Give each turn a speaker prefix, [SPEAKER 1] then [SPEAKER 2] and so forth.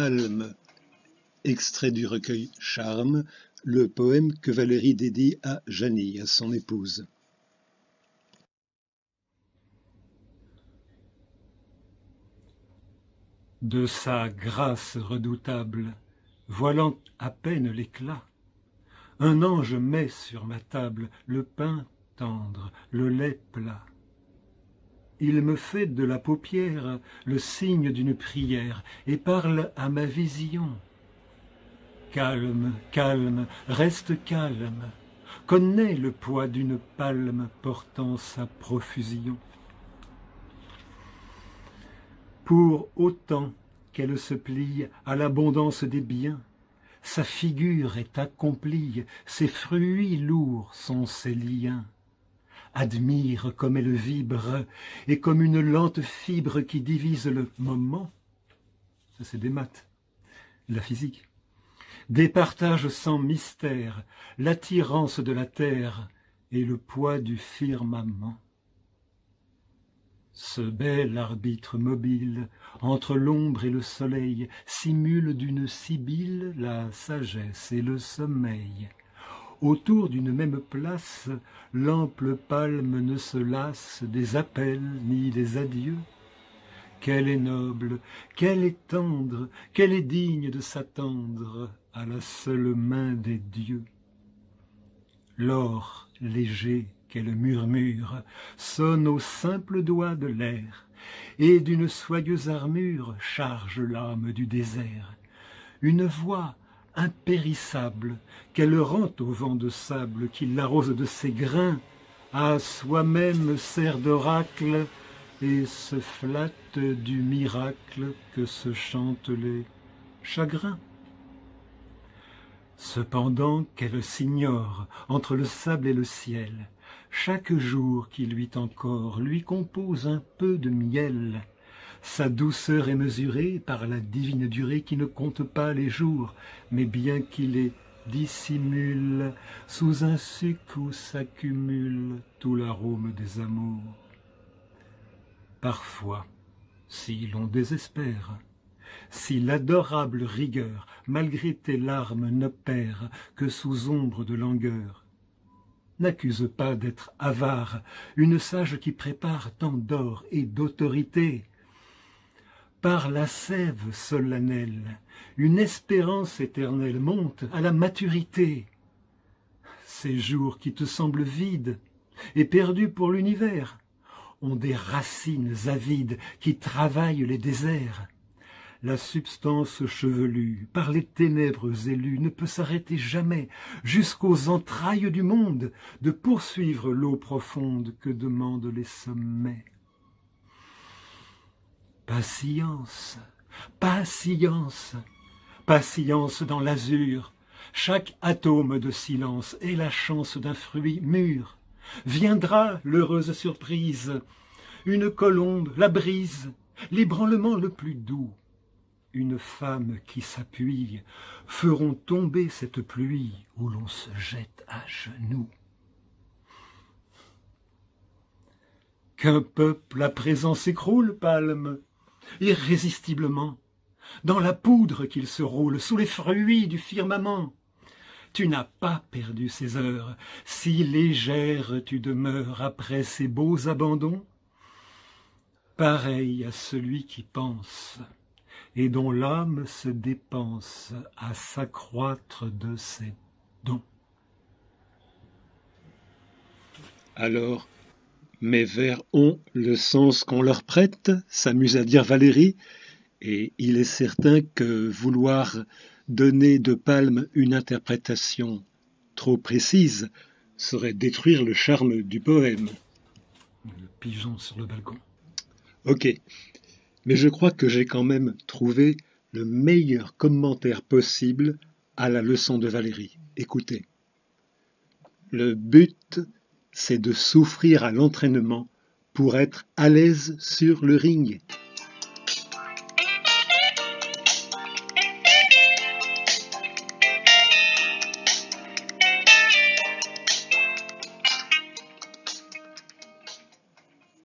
[SPEAKER 1] Palme, extrait du recueil Charme, le poème que Valérie dédie à Janie, à son épouse.
[SPEAKER 2] De sa grâce redoutable, voilant à peine l'éclat, un ange met sur ma table le pain tendre, le lait plat. Il me fait de la paupière le signe d'une prière et parle à ma vision. Calme, calme, reste calme, connais le poids d'une palme portant sa profusion. Pour autant qu'elle se plie à l'abondance des biens, sa figure est accomplie, ses fruits lourds sont ses liens. Admire comme elle vibre, et comme une lente fibre qui divise le moment, ça c'est des maths, la physique, départage sans mystère l'attirance de la terre et le poids du firmament. Ce bel arbitre mobile, entre l'ombre et le soleil, simule d'une sibylle la sagesse et le sommeil. Autour d'une même place, l'ample palme ne se lasse des appels ni des adieux. Qu'elle est noble, qu'elle est tendre, qu'elle est digne de s'attendre à la seule main des dieux. L'or léger qu'elle murmure sonne au simple doigt de l'air, et d'une soyeuse armure charge l'âme du désert. Une voix impérissable qu'elle rend au vent de sable qui l'arrose de ses grains, à soi-même sert d'oracle et se flatte du miracle que se chantent les chagrins. Cependant qu'elle s'ignore entre le sable et le ciel, chaque jour qui luit encore lui compose un peu de miel. Sa douceur est mesurée par la divine durée qui ne compte pas les jours, mais bien qu'il les dissimule sous un suc où s'accumule tout l'arôme des amours. Parfois, si l'on désespère, si l'adorable rigueur, malgré tes larmes, n'opère que sous ombre de langueur, n'accuse pas d'être avare une sage qui prépare tant d'or et d'autorité. Par la sève solennelle, une espérance éternelle monte à la maturité. Ces jours qui te semblent vides et perdus pour l'univers ont des racines avides qui travaillent les déserts. La substance chevelue, par les ténèbres élues, ne peut s'arrêter jamais jusqu'aux entrailles du monde de poursuivre l'eau profonde que demandent les sommets. Patience, patience, patience dans l'azur, chaque atome de silence est la chance d'un fruit mûr. Viendra l'heureuse surprise, une colombe, la brise, l'ébranlement le plus doux. Une femme qui s'appuie feront tomber cette pluie où l'on se jette à genoux. Qu'un peuple à présent s'écroule, Palme, irrésistiblement, dans la poudre qu'il se roule, sous les fruits du firmament. Tu n'as pas perdu ces heures, si légère tu demeures après ces beaux abandons. Pareil à celui qui pense, et dont l'âme se dépense à s'accroître de ses dons.
[SPEAKER 1] Alors, mes vers ont le sens qu'on leur prête, s'amuse à dire Valérie, et il est certain que vouloir donner de Palme une interprétation trop précise serait détruire le charme du poème.
[SPEAKER 2] Le pigeon sur le balcon.
[SPEAKER 1] Ok, mais je crois que j'ai quand même trouvé le meilleur commentaire possible à la leçon de Valérie. Écoutez, le but, c'est de souffrir à l'entraînement pour être à l'aise sur le ring.